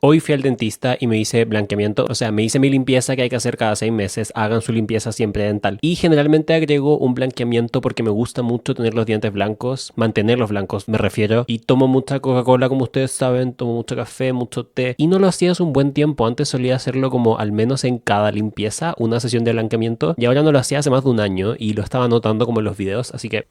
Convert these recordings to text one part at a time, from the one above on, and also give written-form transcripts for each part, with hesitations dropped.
Hoy fui al dentista y me hice blanqueamiento, o sea, me hice mi limpieza que hay que hacer cada 6 meses. Hagan su limpieza siempre dental. Y generalmente agrego un blanqueamiento porque me gusta mucho tener los dientes blancos, mantenerlos blancos, me refiero. Y tomo mucha Coca-Cola, como ustedes saben, tomo mucho café, mucho té. Y no lo hacía hace un buen tiempo. Antes solía hacerlo como al menos en cada limpieza, una sesión de blanqueamiento. Y ahora no lo hacía hace más de un año y lo estaba notando como en los videos. Así que,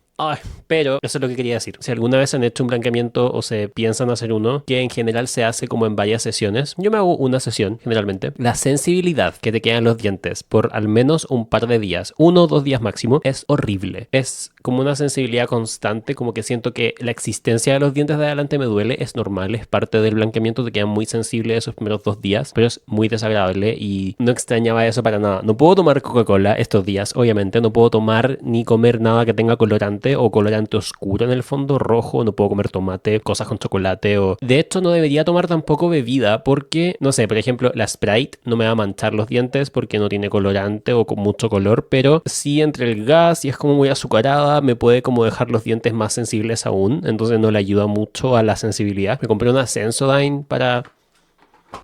pero eso es lo que quería decir. Si alguna vez han hecho un blanqueamiento o se piensan hacer uno, que en general se hace como en varias sesiones. Yo me hago una sesión, generalmente. La sensibilidad que te queda en los dientes por al menos un par de días, 1 o 2 días máximo, es horrible. Es como una sensibilidad constante, como que siento que la existencia de los dientes de adelante me duele, es normal, es parte del blanqueamiento, te quedan muy sensibles esos primeros 2 días, pero es muy desagradable y no extrañaba eso para nada. No puedo tomar Coca-Cola estos días, obviamente, no puedo tomar ni comer nada que tenga colorante o colorante oscuro en el fondo, rojo, no puedo comer tomate, cosas con chocolate o... De hecho, no debería tomar tampoco bebida porque, no sé, por ejemplo, la Sprite no me va a manchar los dientes porque no tiene colorante o con mucho color, pero sí entre el gas y es como muy azucarada, me puede como dejar los dientes más sensibles aún, entonces no le ayuda mucho a la sensibilidad. Me compré una Sensodyne para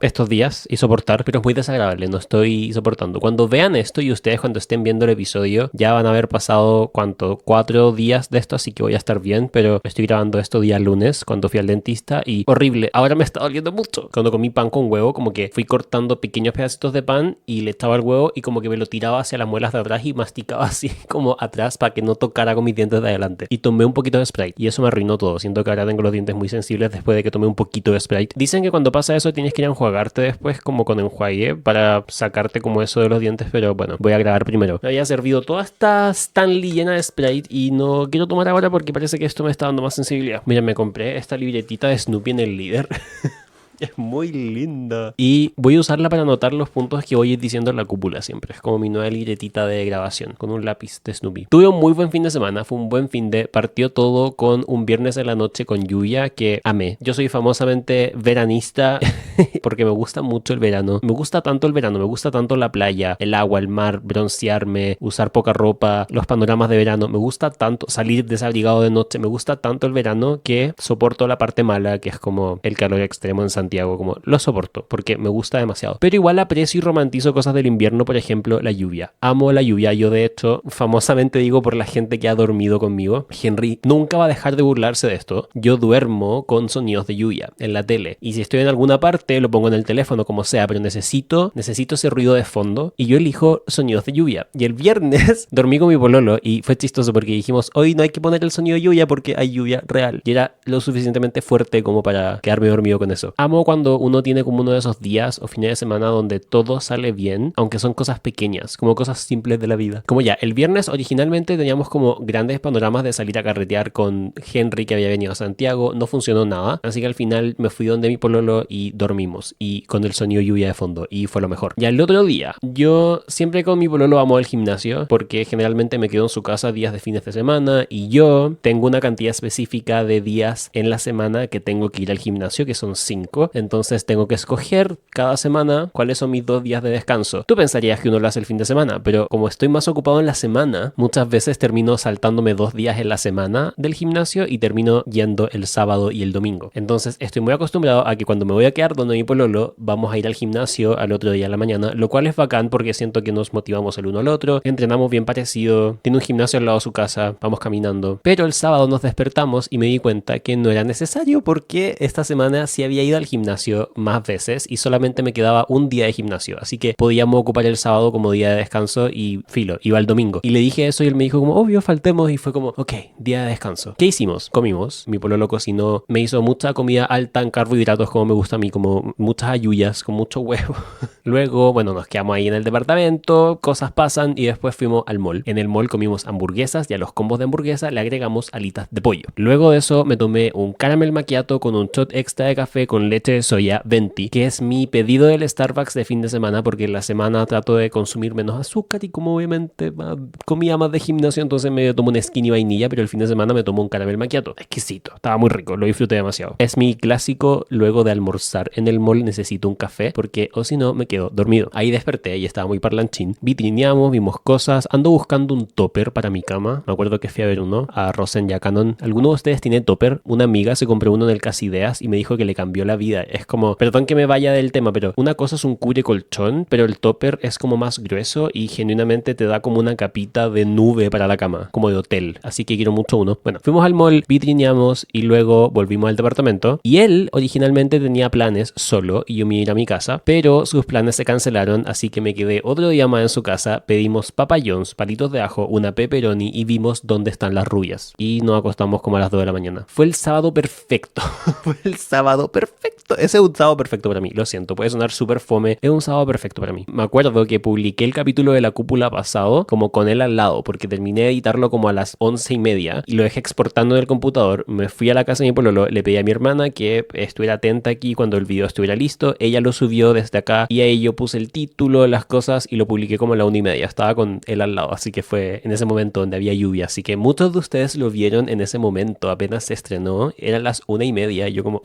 estos días y soportar, pero es muy desagradable, no estoy soportando. Cuando vean esto y ustedes cuando estén viendo el episodio ya van a haber pasado, ¿cuánto? 4 días de esto, así que voy a estar bien, pero estoy grabando esto día lunes cuando fui al dentista y horrible, ahora me está doliendo mucho. Cuando comí pan con huevo, como que fui cortando pequeños pedacitos de pan y le echaba el huevo y como que me lo tiraba hacia las muelas de atrás y masticaba así como atrás para que no tocara con mis dientes de adelante. Y tomé un poquito de Sprite y eso me arruinó todo. Siento que ahora tengo los dientes muy sensibles después de que tomé un poquito de Sprite. Dicen que cuando pasa eso tienes que ir a enjuagarte después como con enjuague para sacarte como eso de los dientes, pero bueno, voy a grabar primero. Me había servido toda esta Stanley llena de Sprite y no quiero tomar ahora porque parece que esto me está dando más sensibilidad. Miren, me compré esta libretita de Snoopy en el Líder. Es muy linda. Y voy a usarla para anotar los puntos que voy a ir diciendo en la cúpula siempre. Es como mi nueva libretita de grabación con un lápiz de Snoopy. Tuve un muy buen fin de semana. Fue un buen fin de... Partió todo con un viernes en la noche con lluvia que amé. Yo soy famosamente veranista porque me gusta mucho el verano. Me gusta tanto el verano. Me gusta tanto la playa, el agua, el mar, broncearme, usar poca ropa, los panoramas de verano. Me gusta tanto salir desabrigado de noche. Me gusta tanto el verano que soporto la parte mala que es como el calor extremo en Santiago, como lo soporto porque me gusta demasiado, pero igual aprecio y romantizo cosas del invierno, por ejemplo la lluvia. Amo la lluvia. Yo de hecho famosamente digo por la gente que ha dormido conmigo, Henry nunca va a dejar de burlarse de esto, yo duermo con sonidos de lluvia en la tele y si estoy en alguna parte lo pongo en el teléfono como sea, pero necesito ese ruido de fondo y yo elijo sonidos de lluvia. Y el viernes dormí con mi pololo y fue chistoso porque dijimos hoy no hay que poner el sonido de lluvia porque hay lluvia real y era lo suficientemente fuerte como para quedarme dormido con eso. Amo cuando uno tiene como uno de esos días o fines de semana donde todo sale bien, aunque son cosas pequeñas, como cosas simples de la vida. Como ya, el viernes originalmente teníamos como grandes panoramas de salir a carretear con Henry que había venido a Santiago, no funcionó nada, así que al final me fui donde mi pololo y dormimos y con el sonido lluvia de fondo y fue lo mejor. Ya el otro día, yo siempre con mi pololo amo al gimnasio porque generalmente me quedo en su casa días de fines de semana y yo tengo una cantidad específica de días en la semana que tengo que ir al gimnasio, que son 5. Entonces tengo que escoger cada semana cuáles son mis 2 días de descanso. Tú pensarías que uno lo hace el fin de semana, pero como estoy más ocupado en la semana, muchas veces termino saltándome 2 días en la semana del gimnasio y termino yendo el sábado y el domingo. Entonces estoy muy acostumbrado a que cuando me voy a quedar donde mi pololo, vamos a ir al gimnasio al otro día en la mañana, lo cual es bacán porque siento que nos motivamos el uno al otro, entrenamos bien parecido, tiene un gimnasio al lado de su casa, vamos caminando. Pero el sábado nos despertamos y me di cuenta que no era necesario porque esta semana sí había ido al gimnasio más veces y solamente me quedaba un día de gimnasio, así que podíamos ocupar el sábado como día de descanso y filo, iba el domingo. Y le dije eso y él me dijo como, obvio, faltemos, y fue como, ok, día de descanso. ¿Qué hicimos? Comimos, mi pololo cocinó, me hizo mucha comida alta en carbohidratos como me gusta a mí, como muchas ayuyas con mucho huevo. Luego, bueno, nos quedamos ahí en el departamento, cosas pasan y después fuimos al mall. En el mall comimos hamburguesas y a los combos de hamburguesa le agregamos alitas de pollo. Luego de eso me tomé un caramel macchiato con un shot extra de café con leche de soya Venti, que es mi pedido del Starbucks de fin de semana porque en la semana trato de consumir menos azúcar y como obviamente comía más de gimnasio, entonces me tomo un skinny vainilla, pero el fin de semana me tomo un caramel macchiato. Exquisito, estaba muy rico, lo disfruté demasiado. Es mi clásico luego de almorzar en el mall necesito un café porque o si no me quedo dormido. Ahí desperté y estaba muy parlanchín. Vitrineamos, vimos cosas. Ando buscando un topper para mi cama. Me acuerdo que fui a ver uno a Rosen Jakanon. ¿Alguno de ustedes tiene topper? Una amiga se compró uno en el Casideas y me dijo que le cambió la vida. Es como, perdón que me vaya del tema, pero una cosa es un cubre colchón, pero el topper es como más grueso y genuinamente te da como una capita de nube para la cama, como de hotel. Así que quiero mucho uno. Bueno, fuimos al mall, vitrineamos y luego volvimos al departamento. Y él originalmente tenía planes solo y yo me iba a ir a mi casa, pero sus planes se cancelaron, así que me quedé otro día más en su casa. Pedimos Papa John's, palitos de ajo, una pepperoni y vimos dónde están las rubias. Y nos acostamos como a las 2 de la mañana. Fue el sábado perfecto. Fue el sábado perfecto. Ese es un sábado perfecto para mí. Lo siento, puede sonar súper fome. Es un sábado perfecto para mí. Me acuerdo que publiqué el capítulo de La Cúpula pasado como con él al lado, porque terminé de editarlo como a las 11:30 y lo dejé exportando en el computador. Me fui a la casa de mi pololo, le pedí a mi hermana que estuviera atenta aquí cuando el video estuviera listo. Ella lo subió desde acá y ahí yo puse el título, las cosas y lo publiqué como a la 1:30. Estaba con él al lado, así que fue en ese momento donde había lluvia. Así que muchos de ustedes lo vieron en ese momento, apenas se estrenó. Eran las 1:30 y yo como...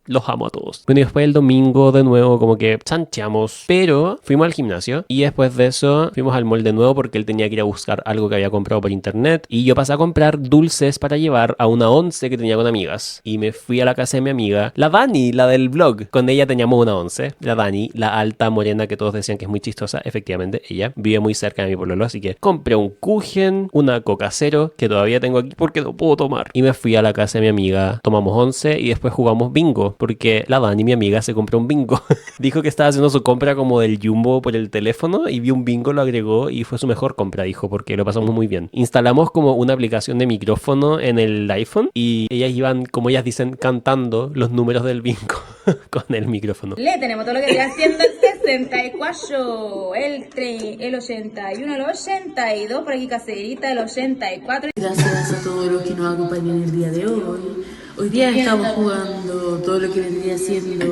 Los amo a todos. Bueno, y después el domingo de nuevo como que chancheamos, pero fuimos al gimnasio y después de eso fuimos al mall de nuevo porque él tenía que ir a buscar algo que había comprado por internet y yo pasé a comprar dulces para llevar a una once que tenía con amigas y me fui a la casa de mi amiga, la Dani, la del vlog. Con ella teníamos una once, la Dani, la alta morena que todos decían que es muy chistosa. Efectivamente, ella vive muy cerca de mi pololo, así que compré un Kuchen, una Coca Cero que todavía tengo aquí porque no puedo tomar y me fui a la casa de mi amiga, tomamos once y después jugamos bingo. Porque la Dani, mi amiga, se compró un bingo. Dijo que estaba haciendo su compra como del Jumbo por el teléfono y vio un bingo, lo agregó y fue su mejor compra, dijo, porque lo pasamos muy bien. Instalamos como una aplicación de micrófono en el iPhone y ellas iban, como ellas dicen, cantando los números del bingo con el micrófono. Le tenemos todo lo que viene haciendo el 64, el 3, el 81, el 82, por aquí caserita, el 84. Gracias a todos los que nos acompañan el día de hoy. Hoy día estamos jugando todo lo que vendría siendo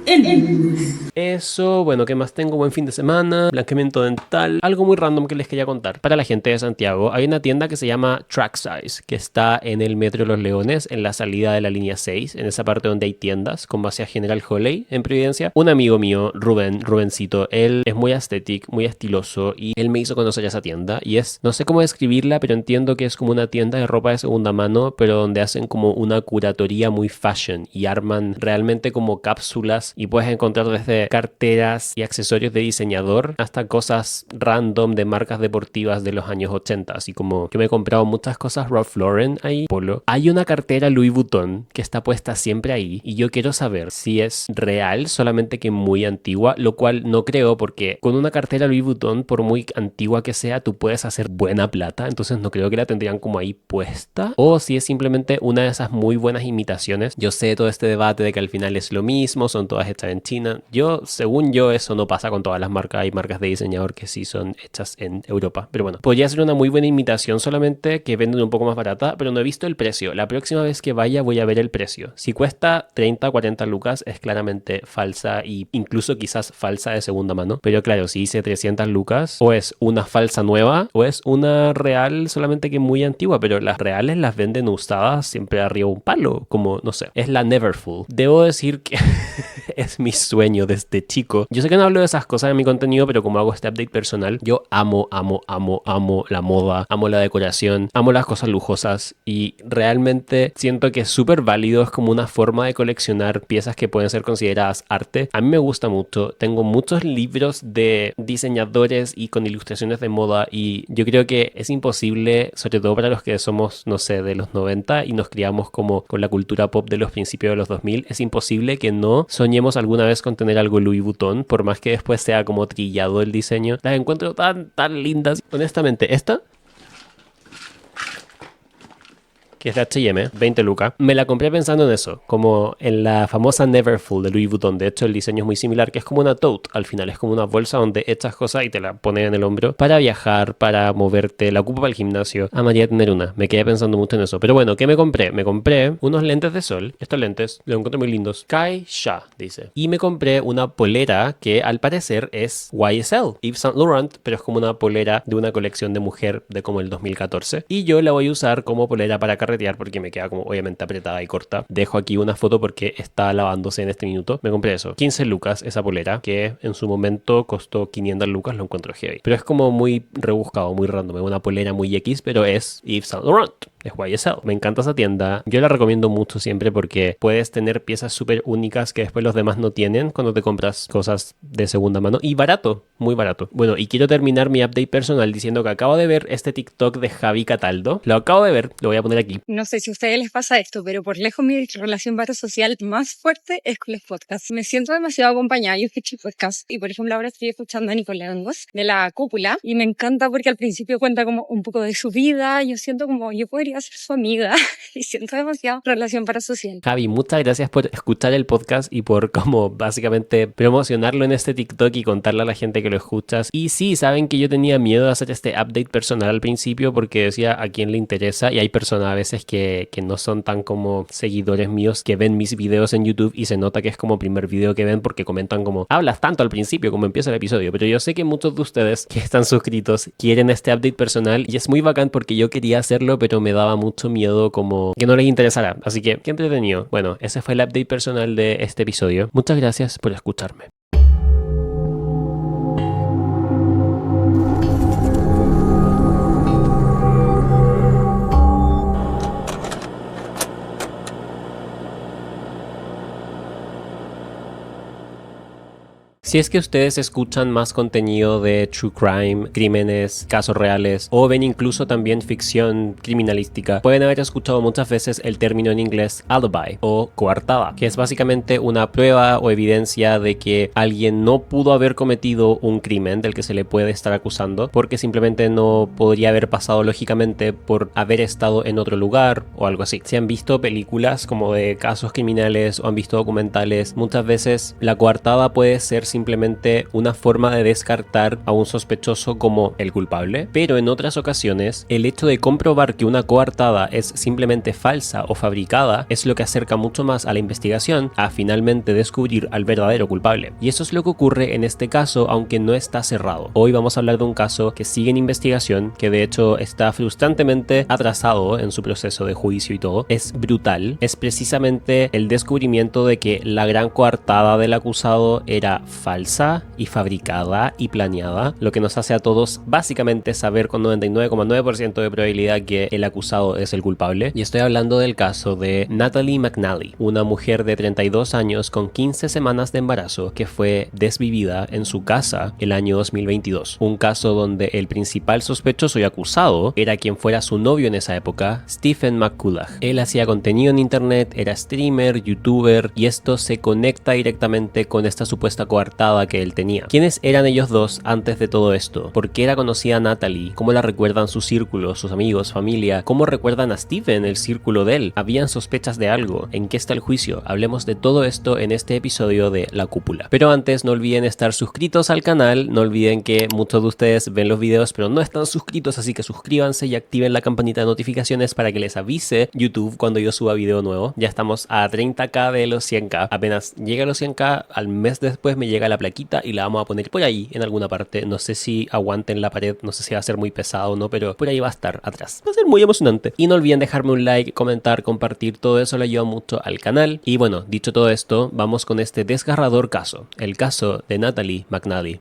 el bingo. Eso, bueno, ¿qué más tengo? Buen fin de semana, blanqueamiento dental, algo muy random que les quería contar. Para la gente de Santiago, hay una tienda que se llama Track Size, que está en el Metro Los Leones, en la salida de la línea 6, en esa parte donde hay tiendas, con base a General Holley, en Providencia. Un amigo mío, Rubencito, él es muy aesthetic, muy estiloso, y él me hizo conocer esa tienda, y es, no sé cómo describirla, pero entiendo que es como una tienda de ropa de segunda mano, pero donde hacen como una curatoría muy fashion, y arman realmente como cápsulas, y puedes encontrar desde carteras y accesorios de diseñador hasta cosas random de marcas deportivas de los años 80, así como yo me he comprado muchas cosas Ralph Lauren ahí, Polo. Hay una cartera Louis Vuitton que está puesta siempre ahí y yo quiero saber si es real, solamente que muy antigua, lo cual no creo porque con una cartera Louis Vuitton, por muy antigua que sea, tú puedes hacer buena plata, entonces no creo que la tendrían como ahí puesta, o si es simplemente una de esas muy buenas imitaciones. Yo sé todo este debate de que al final es lo mismo, son todas hechas en China. Según yo, eso no pasa con todas las marcas. Hay marcas de diseñador que sí son hechas en Europa. Pero bueno, podría ser una muy buena imitación, solamente que venden un poco más barata, pero no he visto el precio. La próxima vez que vaya voy a ver el precio. Si cuesta 30, 40 lucas, es claramente falsa e incluso quizás falsa de segunda mano. Pero claro, si dice 300 lucas, o es una falsa nueva, o es una real solamente que muy antigua, pero las reales las venden usadas siempre arriba de un palo, como, no sé, es la Neverfull. Debo decir que es mi sueño desde chico. Yo sé que no hablo de esas cosas en mi contenido, pero como hago este update personal, yo amo la moda, amo la decoración, amo las cosas lujosas y realmente siento que es súper válido, es como una forma de coleccionar piezas que pueden ser consideradas arte. A mí me gusta mucho, tengo muchos libros de diseñadores y con ilustraciones de moda y yo creo que es imposible, sobre todo para los que somos, no sé, de los 90 y nos criamos como con la cultura pop de los principios de los 2000, es imposible que no soñemos alguna vez con tener algo Louis Vuitton, por más que después sea como trillado el diseño. Las encuentro tan lindas. Honestamente, esta, que es de H&M, 20 lucas. Me la compré pensando en eso, como en la famosa Neverfull de Louis Vuitton. De hecho, el diseño es muy similar, que es como una tote. Al final es como una bolsa donde echas cosas y te la pones en el hombro para viajar, para moverte. La ocupo para el gimnasio. Amaría tener una. Me quedé pensando mucho en eso. Pero bueno, ¿qué me compré? Me compré unos lentes de sol. Estos lentes los encuentro muy lindos. Kai Sha, dice. Y me compré una polera que al parecer es YSL, Yves Saint Laurent, pero es como una polera de una colección de mujer de como el 2014. Y yo la voy a usar como polera para cargar carretear porque me queda como obviamente apretada y corta. Dejo aquí una foto porque está lavándose en este minuto. Me compré eso, 15 lucas esa polera, que en su momento costó 500 lucas, lo encuentro heavy. Pero es como muy rebuscado, muy random, es una polera muy X, pero es Yves Saint Laurent. Es YSL. Me encanta esa tienda. Yo la recomiendo mucho siempre porque puedes tener piezas súper únicas que después los demás no tienen cuando te compras cosas de segunda mano. Y barato, muy barato. Bueno, y quiero terminar mi update personal diciendo que acabo de ver este TikTok de Javi Cataldo. Lo acabo de ver, lo voy a poner aquí. No sé si a ustedes les pasa esto, pero por lejos mi relación parasocial más fuerte es con los podcasts. Me siento demasiado acompañada. Yo escucho podcasts y, por ejemplo, ahora estoy escuchando a Nicole Angos de La Cúpula y me encanta porque al principio cuenta como un poco de su vida. Yo siento como yo podría ser su amiga y siento demasiado relación parasocial. Javi, muchas gracias por escuchar el podcast y por como básicamente promocionarlo en este TikTok y contarle a la gente que lo escuchas. Y sí, saben que yo tenía miedo de hacer este update personal al principio porque decía a quién le interesa, y hay personas a veces que no son tan como seguidores míos que ven mis videos en YouTube y se nota que es como primer video que ven porque comentan como hablas tanto al principio como empieza el episodio. Pero yo sé que muchos de ustedes que están suscritos quieren este update personal y es muy bacán porque yo quería hacerlo pero me daba mucho miedo como que no les interesara. Así que qué entretenido. Bueno, ese fue el update personal de este episodio. Muchas gracias por escucharme. Si es que ustedes escuchan más contenido de true crime, crímenes, casos reales o ven incluso también ficción criminalística, pueden haber escuchado muchas veces el término en inglés alibi o coartada, que es básicamente una prueba o evidencia de que alguien no pudo haber cometido un crimen del que se le puede estar acusando porque simplemente no podría haber pasado lógicamente por haber estado en otro lugar o algo así. Si han visto películas como de casos criminales o han visto documentales, muchas veces la coartada puede ser simplemente una forma de descartar a un sospechoso como el culpable, pero en otras ocasiones el hecho de comprobar que una coartada es simplemente falsa o fabricada es lo que acerca mucho más a la investigación a finalmente descubrir al verdadero culpable. Y eso es lo que ocurre en este caso, aunque no está cerrado. Hoy vamos a hablar de un caso que sigue en investigación, que de hecho está frustrantemente atrasado en su proceso de juicio y todo. Es brutal. Es precisamente el descubrimiento de que la gran coartada del acusado era falsa y fabricada y planeada, lo que nos hace a todos básicamente saber con 99,9% de probabilidad que el acusado es el culpable. Y estoy hablando del caso de Natalie McNally, una mujer de 32 años con 15 semanas de embarazo que fue desvivida en su casa el año 2022. Un caso donde el principal sospechoso y acusado era quien fuera su novio en esa época, Stephen McCullough. Él hacía contenido en internet, era streamer, youtuber, y esto se conecta directamente con esta supuesta coartada que él tenía. ¿Quiénes eran ellos dos antes de todo esto? ¿Por qué era conocida Natalie? ¿Cómo la recuerdan sus círculos, sus amigos, familia? ¿Cómo recuerdan a Stephen, el círculo de él? ¿Habían sospechas de algo? ¿En qué está el juicio? Hablemos de todo esto en este episodio de La Cúpula. Pero antes no olviden estar suscritos al canal, no olviden que muchos de ustedes ven los videos pero no están suscritos, así que suscríbanse y activen la campanita de notificaciones para que les avise YouTube cuando yo suba video nuevo. Ya estamos a 30k de los 100k. Apenas llega a los 100k, al mes después me llega la plaquita y la vamos a poner por ahí en alguna parte. No sé si aguanten la pared, no sé si va a ser muy pesado o no, pero por ahí va a estar atrás. Va a ser muy emocionante. Y no olviden dejarme un like, comentar, compartir, todo eso le ayuda mucho al canal. Y bueno, dicho todo esto, vamos con este desgarrador caso, el caso de Natalie McNally.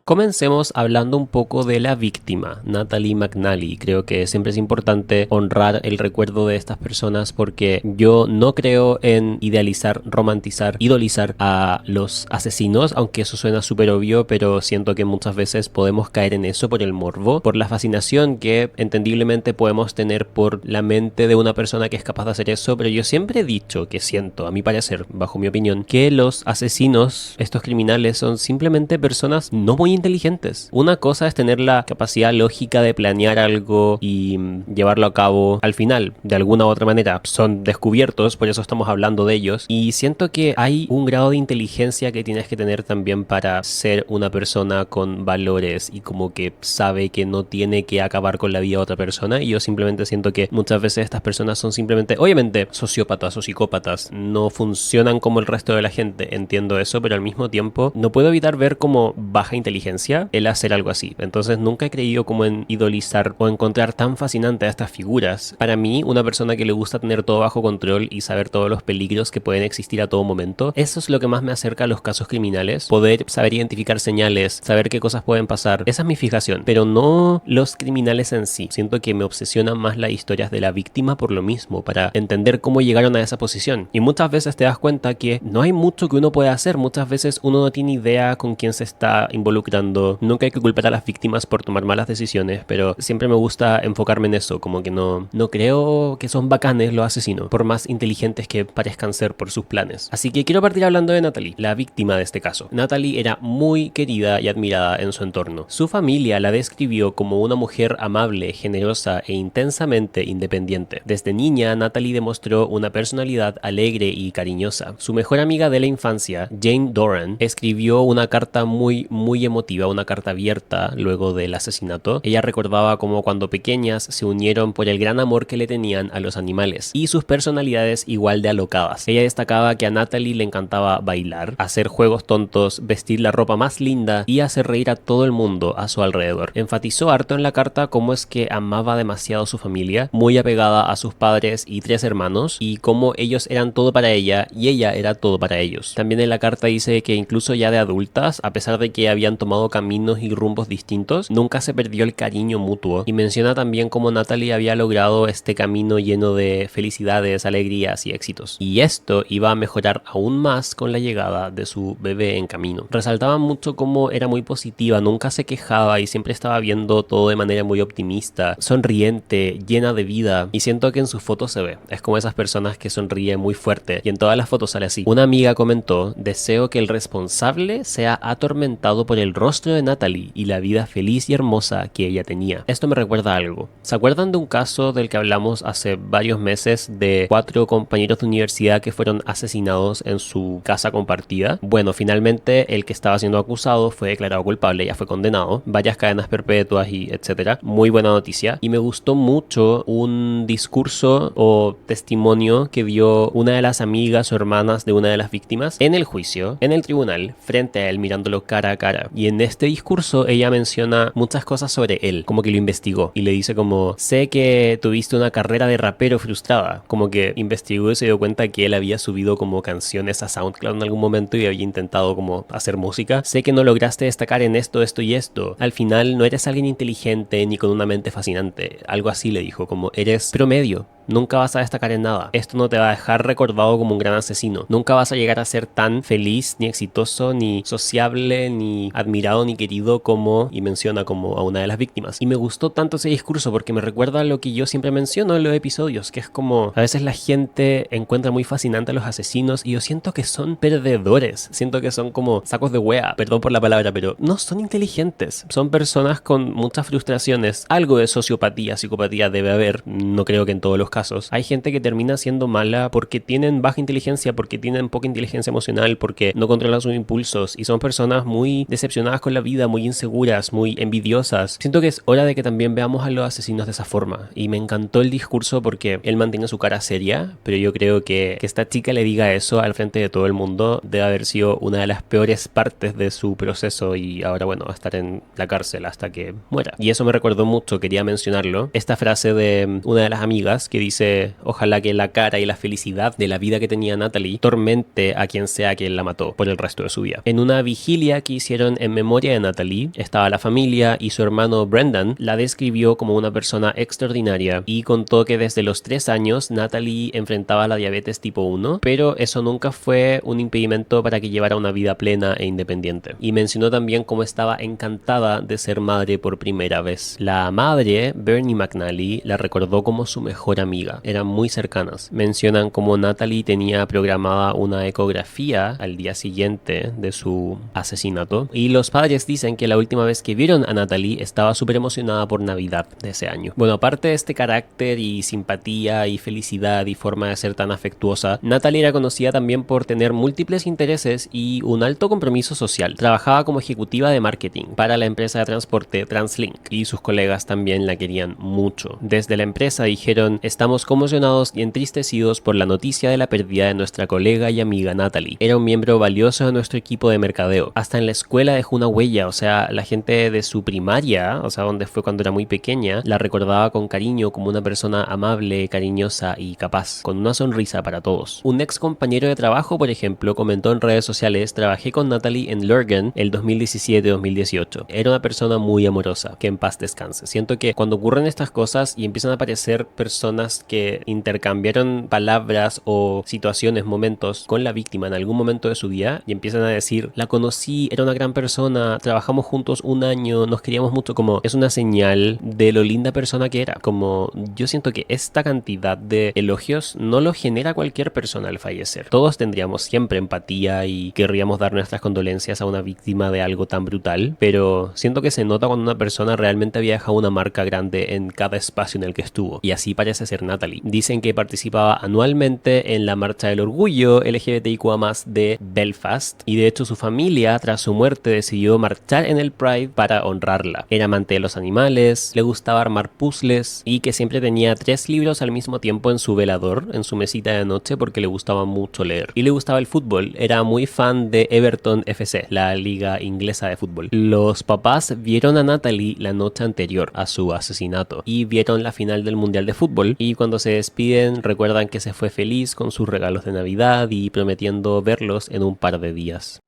Comencemos hablando un poco de la víctima, Natalie McNally. Creo que siempre es importante honrar el recuerdo de estas personas porque yo no creo en idealizar, romantizar, idolizar a los asesinos, aunque eso suena súper obvio, pero siento que muchas veces podemos caer en eso por el morbo, por la fascinación que entendiblemente podemos tener por la mente de una persona que es capaz de hacer eso. Pero yo siempre he dicho que siento, a mi parecer, bajo mi opinión, que los asesinos, estos criminales, son simplemente personas no muy inteligentes. Una cosa es tener la capacidad lógica de planear algo y llevarlo a cabo al final, de alguna u otra manera. Son descubiertos, por eso estamos hablando de ellos. Y siento que hay un grado de inteligencia que tienes que tener también para ser una persona con valores y como que sabe que no tiene que acabar con la vida de otra persona. Y yo simplemente siento que muchas veces estas personas son simplemente, obviamente, sociópatas o psicópatas. No funcionan como el resto de la gente, entiendo eso, pero al mismo tiempo no puedo evitar ver como baja inteligencia el hacer algo así. Entonces nunca he creído como en idolizar o encontrar tan fascinante a estas figuras. Para mí, una persona que le gusta tener todo bajo control y saber todos los peligros que pueden existir a todo momento, eso es lo que más me acerca a los casos criminales. Poder saber identificar señales, saber qué cosas pueden pasar. Esa es mi fijación, pero no los criminales en sí. Siento que me obsesionan más las historias de la víctima por lo mismo, para entender cómo llegaron a esa posición. Y muchas veces te das cuenta que no hay mucho que uno pueda hacer. Muchas veces uno no tiene idea con quién se está involucrando. Nunca hay que culpar a las víctimas por tomar malas decisiones, pero siempre me gusta enfocarme en eso, como que no creo que son bacanes los asesinos, por más inteligentes que parezcan ser por sus planes. Así que quiero partir hablando de Natalie, la víctima de este caso. Natalie era muy querida y admirada en su entorno. Su familia la describió como una mujer amable, generosa e intensamente independiente. Desde niña, Natalie demostró una personalidad alegre y cariñosa. Su mejor amiga de la infancia, Jane Doran, escribió una carta muy emotiva, una carta abierta luego del asesinato. Ella recordaba cómo cuando pequeñas se unieron por el gran amor que le tenían a los animales y sus personalidades igual de alocadas. Ella destacaba que a Natalie le encantaba bailar, hacer juegos tontos, vestir la ropa más linda y hacer reír a todo el mundo a su alrededor. Enfatizó harto en la carta cómo es que amaba demasiado a su familia, muy apegada a sus padres y 3 hermanos, y cómo ellos eran todo para ella y ella era todo para ellos. También en la carta dice que incluso ya de adultas, a pesar de que habían tomado caminos y rumbos distintos, nunca se perdió el cariño mutuo, y menciona también cómo Natalie había logrado este camino lleno de felicidades, alegrías y éxitos. Y esto iba a mejorar aún más con la llegada de su bebé en camino. Resaltaba mucho cómo era muy positiva, nunca se quejaba y siempre estaba viendo todo de manera muy optimista, sonriente, llena de vida, y siento que en sus fotos se ve. Es como esas personas que sonríen muy fuerte y en todas las fotos sale así. Una amiga comentó: deseo que el responsable sea atormentado por el rostro de Natalie y la vida feliz y hermosa que ella tenía. Esto me recuerda a algo. ¿Se acuerdan de un caso del que hablamos hace varios meses de 4 compañeros de universidad que fueron asesinados en su casa compartida? Bueno, finalmente el que estaba siendo acusado fue declarado culpable, ya fue condenado, varias cadenas perpetuas y etcétera. Muy buena noticia. Y me gustó mucho un discurso o testimonio que dio una de las amigas o hermanas de una de las víctimas en el juicio, en el tribunal, frente a él, mirándolo cara a cara. Y en este discurso ella menciona muchas cosas sobre él, como que lo investigó y le dice como: sé que tuviste una carrera de rapero frustrada. Como que investigó y se dio cuenta que él había subido como canciones a SoundCloud en algún momento y había intentado como hacer música. Sé que no lograste destacar en esto, esto y esto. Al final no eres alguien inteligente ni con una mente fascinante. Algo así le dijo, como eres promedio. Nunca vas a destacar en nada. Esto no te va a dejar recordado como un gran asesino. Nunca vas a llegar a ser tan feliz, ni exitoso, ni sociable, ni admirado, ni querido como, y menciona como a una de las víctimas. Y me gustó tanto ese discurso porque me recuerda a lo que yo siempre menciono en los episodios, que es como a veces la gente encuentra muy fascinante a los asesinos y yo siento que son perdedores. Siento que son como sacos de wea, perdón por la palabra, pero no son inteligentes. Son personas con muchas frustraciones. Algo de sociopatía, psicopatía debe haber. No creo que en todos los casos. Hay gente que termina siendo mala porque tienen baja inteligencia, porque tienen poca inteligencia emocional, porque no controlan sus impulsos y son personas muy decepcionadas con la vida, muy inseguras, muy envidiosas. Siento que es hora de que también veamos a los asesinos de esa forma, y me encantó el discurso porque él mantiene su cara seria, pero yo creo que esta chica le diga eso al frente de todo el mundo debe haber sido una de las peores partes de su proceso, y ahora bueno, va a estar en la cárcel hasta que muera. Y eso me recordó mucho, quería mencionarlo, esta frase de una de las amigas que dice: ojalá que la cara y la felicidad de la vida que tenía Natalie tormente a quien sea quien la mató por el resto de su vida. En una vigilia que hicieron en memoria de Natalie, estaba la familia y su hermano Brendan la describió como una persona extraordinaria y contó que desde los 3 años Natalie enfrentaba la diabetes tipo 1, pero eso nunca fue un impedimento para que llevara una vida plena e independiente. Y mencionó también cómo estaba encantada de ser madre por primera vez. La madre, Bernie McNally, la recordó como su mejor amiga. amiga, eran muy cercanas. Mencionan como Natalie tenía programada una ecografía al día siguiente de su asesinato, y los padres dicen que la última vez que vieron a Natalie estaba súper emocionada por Navidad de ese año. Bueno, aparte de este carácter y simpatía y felicidad y forma de ser tan afectuosa, Natalie era conocida también por tener múltiples intereses y un alto compromiso social. Trabajaba como ejecutiva de marketing para la empresa de transporte TransLink y sus colegas también la querían mucho. Desde la empresa dijeron: estamos conmocionados y entristecidos por la noticia de la pérdida de nuestra colega y amiga Natalie. Era un miembro valioso de nuestro equipo de mercadeo. Hasta en la escuela dejó una huella, o sea, la gente de su primaria, o sea, donde fue cuando era muy pequeña, la recordaba con cariño como una persona amable, cariñosa y capaz, con una sonrisa para todos. Un ex compañero de trabajo, por ejemplo, comentó en redes sociales: trabajé con Natalie en Lurgan el 2017-2018. Era una persona muy amorosa, que en paz descanse. Siento que cuando ocurren estas cosas y empiezan a aparecer personas que intercambiaron palabras o situaciones, momentos con la víctima en algún momento de su vida y empiezan a decir: la conocí, era una gran persona, trabajamos juntos un año, nos queríamos mucho, como es una señal de lo linda persona que era. Como yo siento que esta cantidad de elogios no lo genera cualquier persona al fallecer. Todos tendríamos siempre empatía y querríamos dar nuestras condolencias a una víctima de algo tan brutal, pero siento que se nota cuando una persona realmente había dejado una marca grande en cada espacio en el que estuvo, y así parece ser Natalie. Dicen que participaba anualmente en la Marcha del Orgullo LGBTIQA+ de Belfast, y de hecho su familia tras su muerte decidió marchar en el Pride para honrarla. Era amante de los animales, le gustaba armar puzzles y que siempre tenía 3 libros al mismo tiempo en su velador, en su mesita de noche, porque le gustaba mucho leer. Y le gustaba el fútbol, era muy fan de Everton FC, la liga inglesa de fútbol. Los papás vieron a Natalie la noche anterior a su asesinato y vieron la final del Mundial de Fútbol, y cuando se despiden recuerdan que se fue feliz con sus regalos de Navidad y prometiendo verlos en un par de días.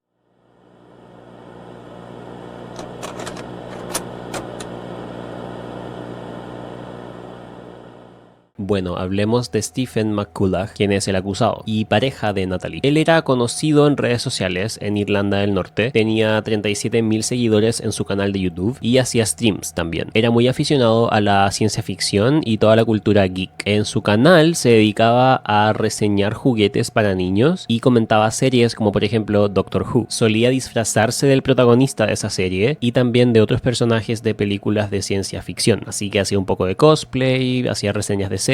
Bueno, hablemos de Stephen McCulloch, quien es el acusado y pareja de Natalie. Él era conocido en redes sociales en Irlanda del Norte, tenía 37.000 seguidores en su canal de YouTube y hacía streams también. Era muy aficionado a la ciencia ficción y toda la cultura geek. En su canal se dedicaba a reseñar juguetes para niños y comentaba series como por ejemplo Doctor Who. Solía disfrazarse del protagonista de esa serie y también de otros personajes de películas de ciencia ficción, así que hacía un poco de cosplay, hacía reseñas de series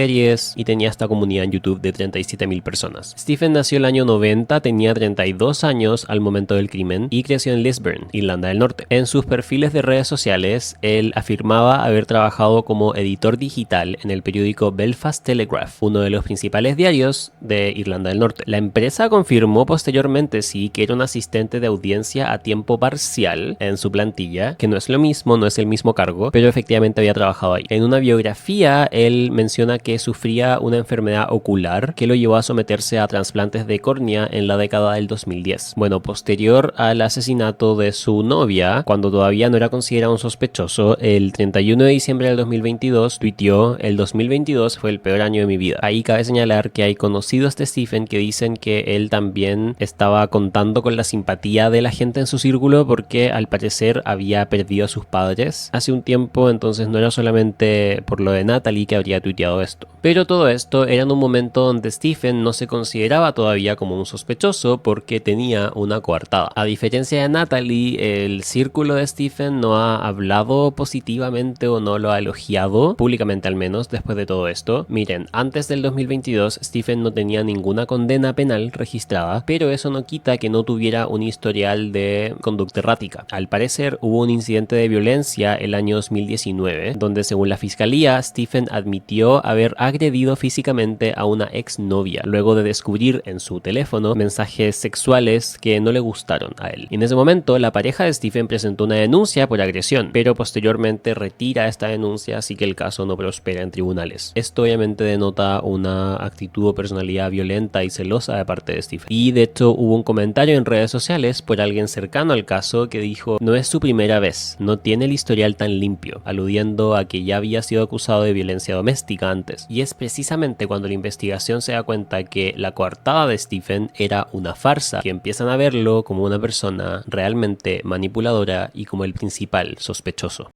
y tenía esta comunidad en YouTube de 37.000 personas. Stephen nació el año 90, tenía 32 años al momento del crimen y creció en Lisburn, Irlanda del Norte. En sus perfiles de redes sociales, él afirmaba haber trabajado como editor digital en el periódico Belfast Telegraph, uno de los principales diarios de Irlanda del Norte. La empresa confirmó posteriormente sí que era un asistente de audiencia a tiempo parcial en su plantilla, que no es lo mismo, no es el mismo cargo, pero efectivamente había trabajado ahí. En una biografía, él menciona que sufría una enfermedad ocular que lo llevó a someterse a trasplantes de córnea en la década del 2010. Bueno, posterior al asesinato de su novia, cuando todavía no era considerado un sospechoso, el 31 de diciembre del 2022 tuiteó: el 2022 fue el peor año de mi vida. Ahí cabe señalar que hay conocidos de Stephen que dicen que él también estaba contando con la simpatía de la gente en su círculo porque al parecer había perdido a sus padres hace un tiempo, entonces no era solamente por lo de Natalie que habría tuiteado esto. Pero todo esto era en un momento donde Stephen no se consideraba todavía como un sospechoso porque tenía una coartada. A diferencia de Natalie, el círculo de Stephen no ha hablado positivamente o no lo ha elogiado, públicamente al menos, después de todo esto. Miren, antes del 2022 Stephen no tenía ninguna condena penal registrada, pero eso no quita que no tuviera un historial de conducta errática. Al parecer hubo un incidente de violencia el año 2019, donde según la fiscalía, Stephen admitió haber agredido físicamente a una exnovia, luego de descubrir en su teléfono mensajes sexuales que no le gustaron a él. Y en ese momento, la pareja de Stephen presentó una denuncia por agresión, pero posteriormente retira esta denuncia, así que el caso no prospera en tribunales. Esto obviamente denota una actitud o personalidad violenta y celosa de parte de Stephen. Y de hecho hubo un comentario en redes sociales por alguien cercano al caso que dijo: no es su primera vez, no tiene el historial tan limpio, aludiendo a que ya había sido acusado de violencia doméstica antes. Y es precisamente cuando la investigación se da cuenta que la coartada de Stephen era una farsa que empiezan a verlo como una persona realmente manipuladora y como el principal sospechoso.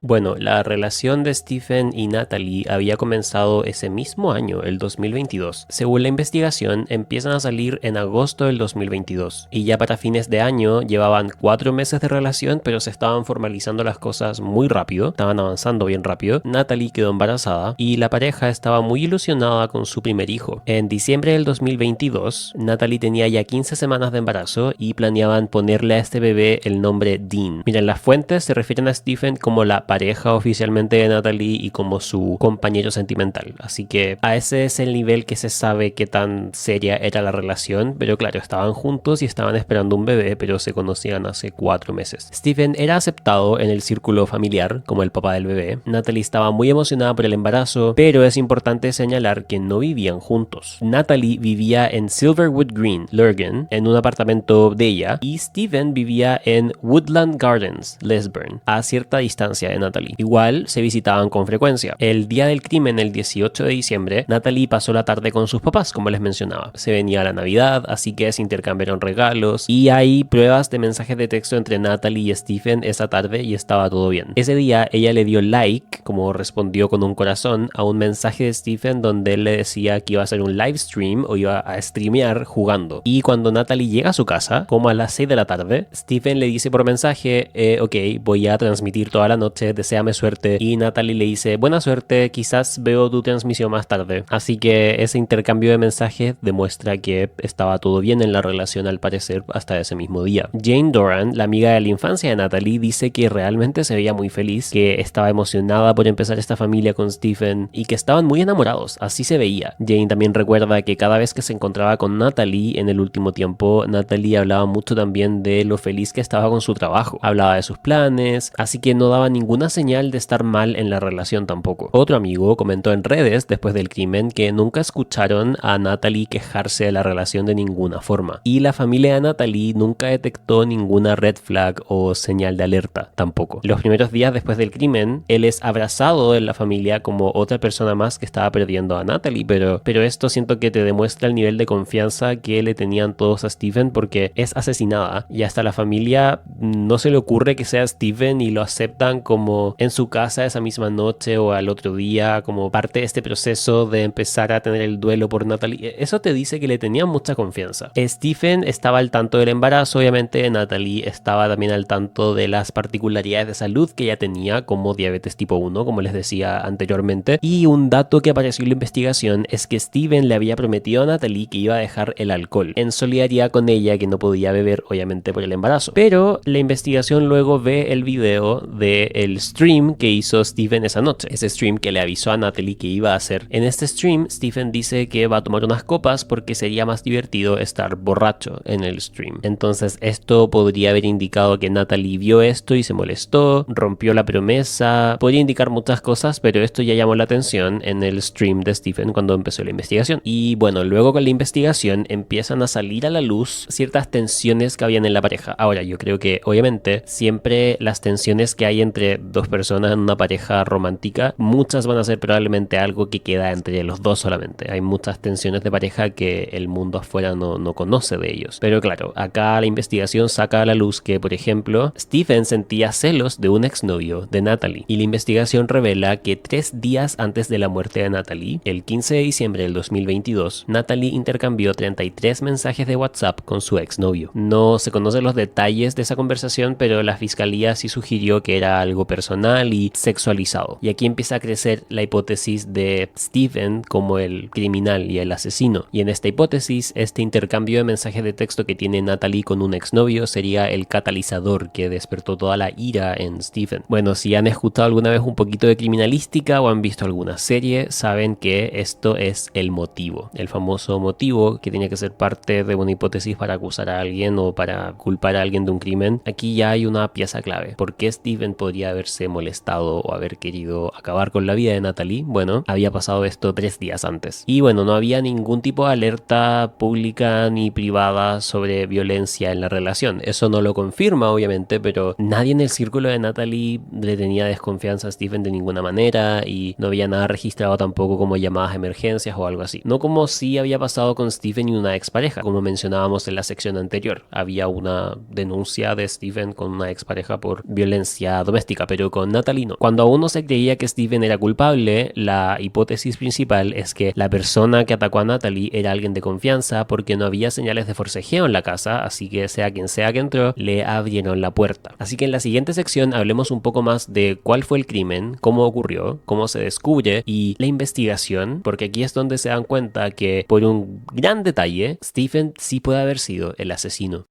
Bueno, la relación de Stephen y Natalie había comenzado ese mismo año, el 2022. Según la investigación, empiezan a salir en agosto del 2022 y ya para fines de año llevaban 4 meses de relación, pero se estaban formalizando las cosas muy rápido, estaban avanzando bien rápido. Natalie quedó embarazada y la pareja estaba muy ilusionada con su primer hijo. En diciembre del 2022, Natalie tenía ya 15 semanas de embarazo y planeaban ponerle a este bebé el nombre Dean. Miren, las fuentes se refieren a Stephen como la pareja oficialmente de Natalie y como su compañero sentimental, así que a ese es el nivel que se sabe qué tan seria era la relación, pero claro, estaban juntos y estaban esperando un bebé, pero se conocían hace 4 meses. Stephen era aceptado en el círculo familiar como el papá del bebé. Natalie estaba muy emocionada por el embarazo, pero es importante señalar que no vivían juntos. Natalie vivía en Silverwood Green, Lurgan, en un apartamento de ella, y Stephen vivía en Woodland Gardens, Lisburn, a cierta distancia de Natalie. Igual se visitaban con frecuencia. El día del crimen, el 18 de diciembre, Natalie pasó la tarde con sus papás, como les mencionaba. Se venía la Navidad, así que se intercambiaron regalos y hay pruebas de mensajes de texto entre Natalie y Stephen esa tarde y estaba todo bien. Ese día ella le dio like, como respondió con un corazón, a un mensaje de Stephen donde él le decía que iba a hacer un live stream o iba a streamear jugando. Y cuando Natalie llega a su casa, como a las 6 de la tarde, Stephen le dice por mensaje, ok, voy a transmitir toda la noche, deséame suerte. Y Natalie le dice, buena suerte, quizás veo tu transmisión más tarde. Así que ese intercambio de mensajes demuestra que estaba todo bien en la relación al parecer hasta ese mismo día. Jane Doran, la amiga de la infancia de Natalie, dice que realmente se veía muy feliz, que estaba emocionada por empezar esta familia con Stephen y que estaban muy enamorados, así se veía. Jane también recuerda que cada vez que se encontraba con Natalie en el último tiempo, Natalie hablaba mucho también de lo feliz que estaba con su trabajo, hablaba de sus planes, así que no daba ninguna señal de estar mal en la relación tampoco. Otro amigo comentó en redes después del crimen que nunca escucharon a Natalie quejarse de la relación de ninguna forma, y la familia de Natalie nunca detectó ninguna red flag o señal de alerta tampoco. Los primeros días después del crimen, él es abrazado en la familia como otra persona más que estaba perdiendo a Natalie, pero esto siento que te demuestra el nivel de confianza que le tenían todos a Stephen, porque es asesinada y hasta la familia no se le ocurre que sea Stephen y lo aceptan como en su casa esa misma noche o al otro día como parte de este proceso de empezar a tener el duelo por Natalie. Eso te dice que le tenían mucha confianza. Stephen estaba al tanto del embarazo, obviamente. Natalie estaba también al tanto de las particularidades de salud que ella tenía, como diabetes tipo 1, como les decía anteriormente. Y un dato que apareció en la investigación es que Stephen le había prometido a Natalie que iba a dejar el alcohol, en solidaridad con ella, que no podía beber obviamente por el embarazo. Pero la investigación luego ve el video del stream que hizo Stephen esa noche, ese stream que le avisó a Natalie que iba a hacer. En este stream, Stephen dice que va a tomar unas copas porque sería más divertido estar borracho en el stream. Entonces esto podría haber indicado que Natalie vio esto y se molestó, rompió la promesa, podría indicar muchas cosas, pero esto ya llamó la atención en el stream de Stephen cuando empezó la investigación. Y bueno, luego con la investigación empiezan a salir a la luz ciertas tensiones que habían en la pareja. Ahora, yo creo que obviamente siempre las tensiones que hay entre dos personas en una pareja romántica, muchas van a ser probablemente algo que queda entre los dos solamente. Hay muchas tensiones de pareja que el mundo afuera no conoce de ellos. Pero claro, acá la investigación saca a la luz que, por ejemplo, Stephen sentía celos de un exnovio de Natalie. Y la investigación revela que 3 días antes de la muerte de Natalie, el 15 de diciembre del 2022, Natalie intercambió 33 mensajes de WhatsApp con su exnovio. No se conocen los detalles de esa conversación, pero la fiscalía sí sugirió que era algo personal y sexualizado. Y aquí empieza a crecer la hipótesis de Stephen como el criminal y el asesino. Y en esta hipótesis, este intercambio de mensajes de texto que tiene Natalie con un exnovio sería el catalizador que despertó toda la ira en Stephen. Bueno, si han escuchado alguna vez un poquito de criminalística o han visto alguna serie, saben que esto es el motivo. El famoso motivo que tiene que ser parte de una hipótesis para acusar a alguien o para culpar a alguien de un crimen. Aquí ya hay una pieza clave. ¿Por qué Stephen podría haberse molestado o haber querido acabar con la vida de Natalie? Bueno, había pasado esto 3 días antes. Y bueno, no había ningún tipo de alerta pública ni privada sobre violencia en la relación. Eso no lo confirma, obviamente, pero nadie en el círculo de Natalie le tenía desconfianza a Stephen de ninguna manera y no había nada registrado tampoco como llamadas a emergencias o algo así. No como si había pasado con Stephen y una expareja, como mencionábamos en la sección anterior. Había una denuncia de Stephen con una expareja por violencia doméstica, pero con Natalie no. Cuando aún no se creía que Steven era culpable, la hipótesis principal es que la persona que atacó a Natalie era alguien de confianza porque no había señales de forcejeo en la casa, así que sea quien sea que entró, le abrieron la puerta. Así que en la siguiente sección hablemos un poco más de cuál fue el crimen, cómo ocurrió, cómo se descubre y la investigación, porque aquí es donde se dan cuenta que por un gran detalle, Steven sí puede haber sido el asesino.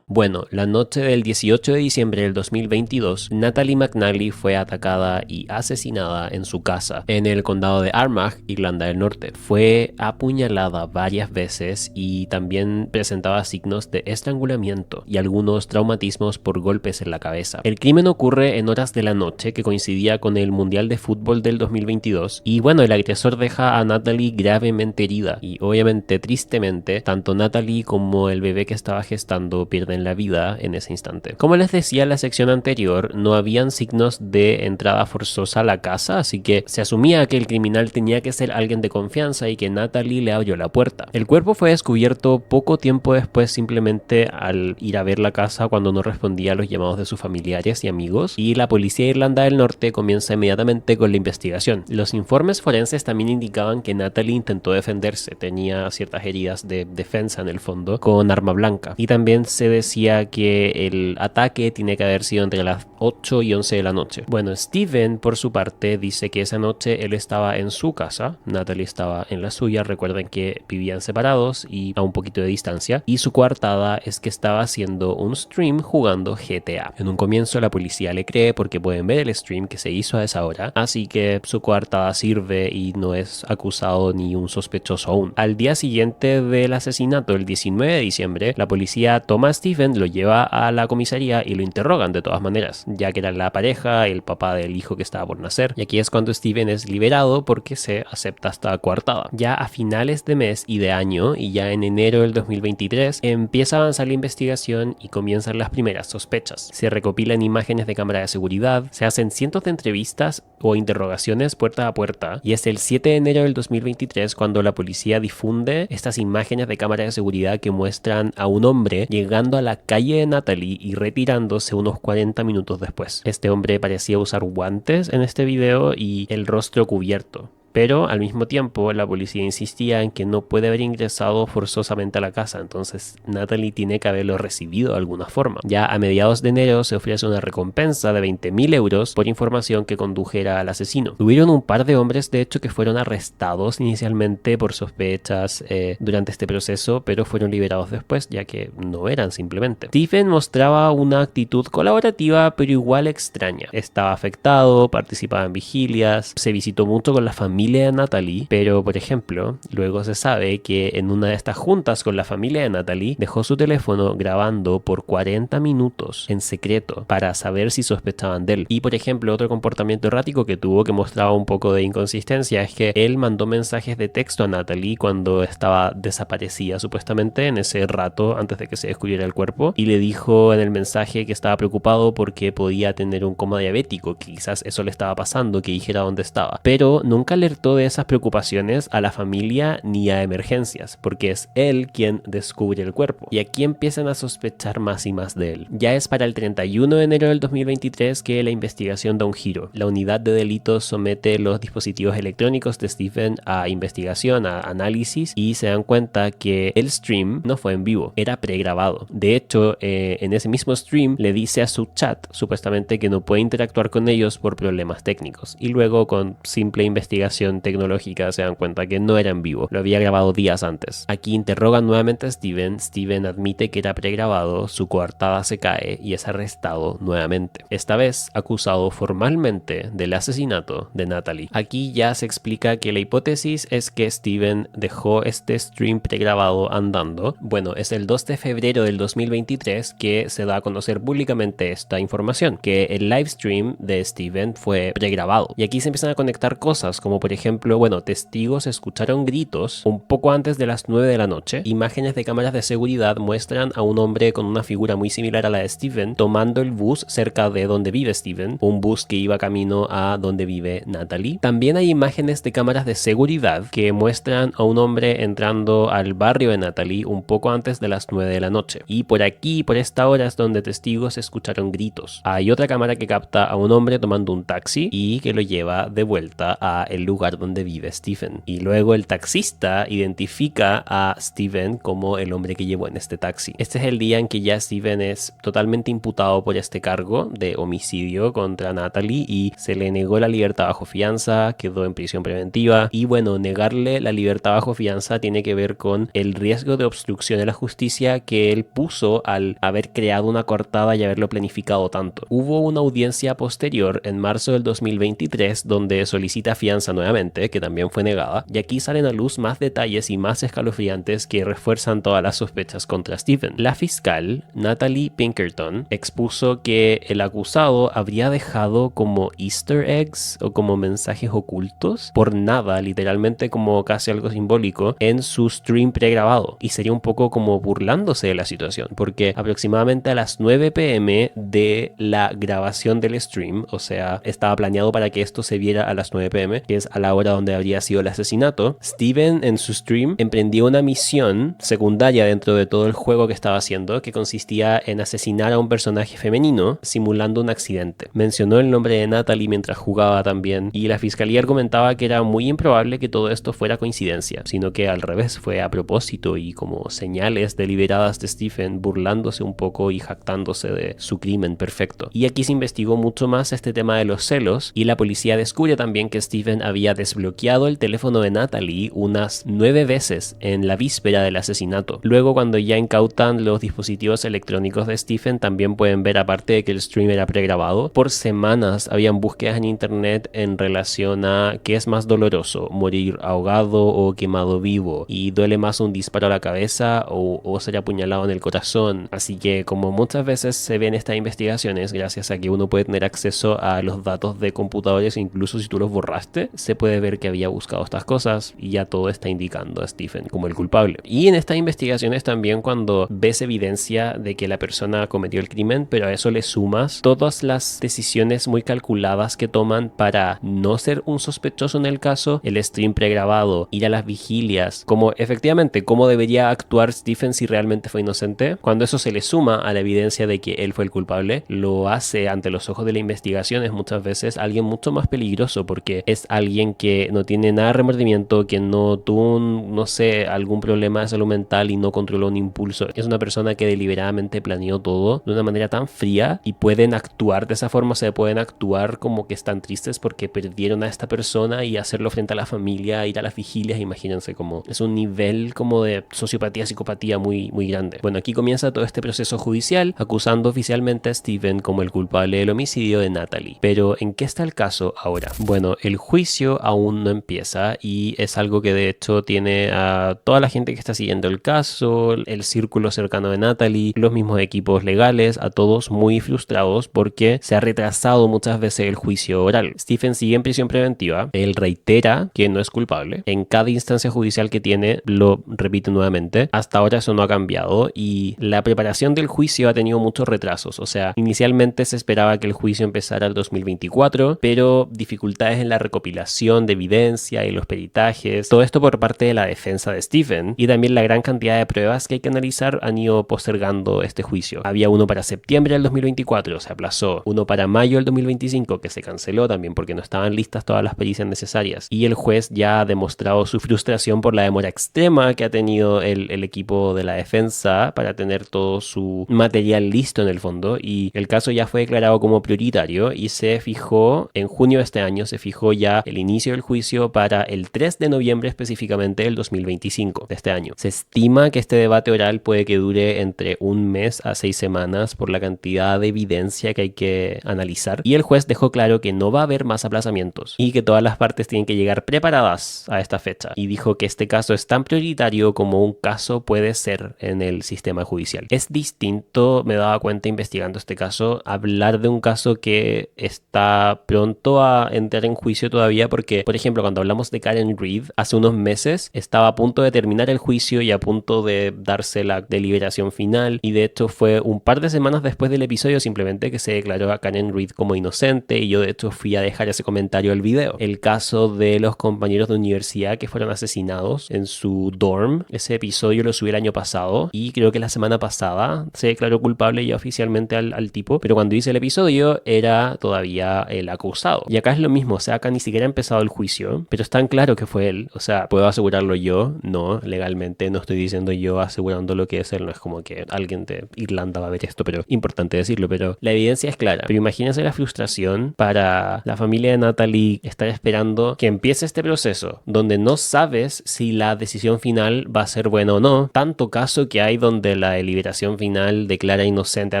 Bueno, la noche del 18 de diciembre del 2022, Natalie McNally fue atacada y asesinada en su casa en el condado de Armagh, Irlanda del Norte. Fue apuñalada varias veces y también presentaba signos de estrangulamiento y algunos traumatismos por golpes en la cabeza. El crimen ocurre en horas de la noche que coincidía con el Mundial de Fútbol del 2022 y bueno, el agresor deja a Natalie gravemente herida y obviamente tristemente, tanto Natalie como el bebé que estaba gestando pierden la vida en ese instante. Como les decía en la sección anterior, no habían signos de entrada forzosa a la casa, así que se asumía que el criminal tenía que ser alguien de confianza y que Natalie le abrió la puerta. El cuerpo fue descubierto poco tiempo después, simplemente al ir a ver la casa cuando no respondía a los llamados de sus familiares y amigos, y la policía de Irlanda del Norte comienza inmediatamente con la investigación. Los informes forenses también indicaban que Natalie intentó defenderse, tenía ciertas heridas de defensa en el fondo con arma blanca, y también se decía que el ataque tiene que haber sido entre las 8 y 11 de la noche. Bueno, Steven por su parte dice que esa noche él estaba en su casa, Natalie estaba en la suya, recuerden que vivían separados y a un poquito de distancia, y su coartada es que estaba haciendo un stream jugando GTA. En un comienzo la policía le cree porque pueden ver el stream que se hizo a esa hora, así que su coartada sirve y no es acusado ni un sospechoso aún. Al día siguiente del asesinato, el 19 de diciembre, la policía toma a Steven, lo lleva a la comisaría y lo interrogan de todas maneras, ya que era la pareja, el papá del hijo que estaba por nacer, y aquí es cuando Steven es liberado porque se acepta esta coartada. Ya a finales de mes y de año, y ya en enero del 2023, empieza a avanzar la investigación y comienzan las primeras sospechas. Se recopilan imágenes de cámara de seguridad, se hacen cientos de entrevistas o interrogaciones puerta a puerta, y es el 7 de enero del 2023 cuando la policía difunde estas imágenes de cámara de seguridad que muestran a un hombre llegando a la calle de Natalie y retirándose unos 40 minutos después. Este hombre parecía usar guantes en este video y el rostro cubierto. Pero al mismo tiempo la policía insistía en que no puede haber ingresado forzosamente a la casa, entonces Natalie tiene que haberlo recibido de alguna forma. Ya a mediados de enero se ofrece una recompensa de 20.000 euros por información que condujera al asesino. Hubieron un par de hombres de hecho que fueron arrestados inicialmente por sospechas durante este proceso, pero fueron liberados después ya que no eran simplemente. Steven mostraba una actitud colaborativa pero igual extraña. Estaba afectado, participaba en vigilias, se visitó mucho con la familia de Natalie, pero por ejemplo, luego se sabe que en una de estas juntas con la familia de Natalie dejó su teléfono grabando por 40 minutos en secreto para saber si sospechaban de él. Y por ejemplo, otro comportamiento errático que tuvo que mostraba un poco de inconsistencia es que él mandó mensajes de texto a Natalie cuando estaba desaparecida supuestamente en ese rato antes de que se descubriera el cuerpo, y le dijo en el mensaje que estaba preocupado porque podía tener un coma diabético, que quizás eso le estaba pasando, que dijera dónde estaba, pero nunca alertó de esas preocupaciones a la familia ni a emergencias, porque es él quien descubre el cuerpo. Y aquí empiezan a sospechar más y más de él. Ya es para el 31 de enero del 2023 que la investigación da un giro. La unidad de delitos somete los dispositivos electrónicos de Steven a investigación, a análisis, y se dan cuenta que el stream no fue en vivo, era pregrabado. De hecho, en ese mismo stream le dice a su chat supuestamente que no puede interactuar con ellos por problemas técnicos, y luego con simple investigación tecnológica se dan cuenta que no era en vivo, lo había grabado días antes. Aquí interrogan nuevamente a Steven. Steven admite que era pregrabado, su coartada se cae y es arrestado nuevamente, esta vez acusado formalmente del asesinato de Natalie. Aquí ya se explica que la hipótesis es que Steven dejó este stream pregrabado andando. Bueno, es el 2 de febrero del 2023 que se da a conocer públicamente esta información, que el live stream de Steven fue pregrabado, y aquí se empiezan a conectar cosas como Por ejemplo, bueno, testigos escucharon gritos un poco antes de las 9 de la noche. Imágenes de cámaras de seguridad muestran a un hombre con una figura muy similar a la de Stephen tomando el bus cerca de donde vive Stephen, un bus que iba camino a donde vive Natalie. También hay imágenes de cámaras de seguridad que muestran a un hombre entrando al barrio de Natalie un poco antes de las 9 de la noche. Y por aquí, por esta hora, es donde testigos escucharon gritos. Hay otra cámara que capta a un hombre tomando un taxi y que lo lleva de vuelta a el lugar donde vive Stephen. Y luego el taxista identifica a Stephen como el hombre que llevó en este taxi. Este es el día en que ya Stephen es totalmente imputado por este cargo de homicidio contra Natalie y se le negó la libertad bajo fianza, quedó en prisión preventiva y bueno, negarle la libertad bajo fianza tiene que ver con el riesgo de obstrucción de la justicia que él puso al haber creado una coartada y haberlo planificado tanto. Hubo una audiencia posterior en marzo del 2023 donde solicita fianza nuevamente, que también fue negada, y aquí salen a luz más detalles y más escalofriantes que refuerzan todas las sospechas contra Stephen. La fiscal, Natalie Pinkerton, expuso que el acusado habría dejado como easter eggs o como mensajes ocultos por nada, literalmente como casi algo simbólico, en su stream pregrabado, y sería un poco como burlándose de la situación, porque aproximadamente a las 9 p.m. de la grabación del stream, o sea, estaba planeado para que esto se viera a las 9 p.m., que es a la hora donde habría sido el asesinato, Stephen en su stream emprendió una misión secundaria dentro de todo el juego que estaba haciendo, que consistía en asesinar a un personaje femenino simulando un accidente. Mencionó el nombre de Natalie mientras jugaba también, y la fiscalía argumentaba que era muy improbable que todo esto fuera coincidencia, sino que al revés, fue a propósito y como señales deliberadas de Stephen burlándose un poco y jactándose de su crimen perfecto. Y aquí se investigó mucho más este tema de los celos y la policía descubre también que Stephen había desbloqueado el teléfono de Natalie unas 9 veces en la víspera del asesinato. Luego, cuando ya incautan los dispositivos electrónicos de Stephen, también pueden ver, aparte de que el stream era pregrabado, por semanas habían búsquedas en internet en relación a qué es más doloroso, morir ahogado o quemado vivo, y duele más un disparo a la cabeza o ser apuñalado en el corazón. Así que, como muchas veces se ven estas investigaciones, gracias a que uno puede tener acceso a los datos de computadores, incluso si tú los borraste, se puede ver que había buscado estas cosas y ya todo está indicando a Stephen como el culpable. Y en estas investigaciones también, cuando ves evidencia de que la persona cometió el crimen, pero a eso le sumas todas las decisiones muy calculadas que toman para no ser un sospechoso en el caso, el stream pregrabado, ir a las vigilias, como efectivamente cómo debería actuar Stephen si realmente fue inocente, cuando eso se le suma a la evidencia de que él fue el culpable, lo hace ante los ojos de la investigación es muchas veces alguien mucho más peligroso, porque es alguien que no tiene nada de remordimiento, que no tuvo no sé, algún problema de salud mental y no controló un impulso. Es una persona que deliberadamente planeó todo de una manera tan fría y pueden actuar de esa forma, se pueden actuar como que están tristes porque perdieron a esta persona y hacerlo frente a la familia, ir a las vigilias, imagínense, como es un nivel como de sociopatía, psicopatía muy, muy grande. Bueno, aquí comienza todo este proceso judicial acusando oficialmente a Stephen como el culpable del homicidio de Natalie. Pero ¿en qué está el caso ahora? Bueno, el juicio aún no empieza y es algo que de hecho tiene a toda la gente que está siguiendo el caso, el círculo cercano de Natalie, los mismos equipos legales, a todos muy frustrados porque se ha retrasado muchas veces el juicio oral. Stephen sigue en prisión preventiva, él reitera que no es culpable, en cada instancia judicial que tiene lo repite nuevamente, hasta ahora eso no ha cambiado y la preparación del juicio ha tenido muchos retrasos, o sea, inicialmente se esperaba que el juicio empezara el 2024, pero dificultades en la recopilación de evidencia y los peritajes, todo esto por parte de la defensa de Stephen y también la gran cantidad de pruebas que hay que analizar han ido postergando este juicio. Había uno para septiembre del 2024, se aplazó, uno para mayo del 2025 que se canceló también porque no estaban listas todas las pericias necesarias y el juez ya ha demostrado su frustración por la demora extrema que ha tenido el equipo de la defensa para tener todo su material listo en el fondo y el caso ya fue declarado como prioritario y se fijó en junio de este año, se fijó ya el inicio del juicio para el 3 de noviembre específicamente del 2025 de este año. Se estima que este debate oral puede que dure entre un mes a 6 semanas por la cantidad de evidencia que hay que analizar y el juez dejó claro que no va a haber más aplazamientos y que todas las partes tienen que llegar preparadas a esta fecha y dijo que este caso es tan prioritario como un caso puede ser en el sistema judicial. Es distinto, me daba cuenta investigando este caso, hablar de un caso que está pronto a entrar en juicio todavía porque, por ejemplo, cuando hablamos de Karen Reed, hace unos meses estaba a punto de terminar el juicio y a punto de darse la deliberación final, y de hecho fue un par de semanas después del episodio simplemente que se declaró a Karen Reed como inocente, y yo de hecho fui a dejar ese comentario al video. El caso de los compañeros de universidad que fueron asesinados en su dorm, ese episodio lo subí el año pasado y creo que la semana pasada se declaró culpable ya oficialmente al tipo, pero cuando hice el episodio era todavía el acusado. Y acá es lo mismo, o sea, acá ni siquiera ha empezado el juicio, pero es tan claro que fue él. O sea, ¿puedo asegurarlo yo? No, legalmente no estoy diciendo yo asegurando lo que es él, no es como que alguien de Irlanda va a ver esto, pero importante decirlo, pero la evidencia es clara. Pero imagínense la frustración para la familia de Natalie estar esperando que empiece este proceso donde no sabes si la decisión final va a ser buena o no. Tanto caso que hay donde la deliberación final declara inocente a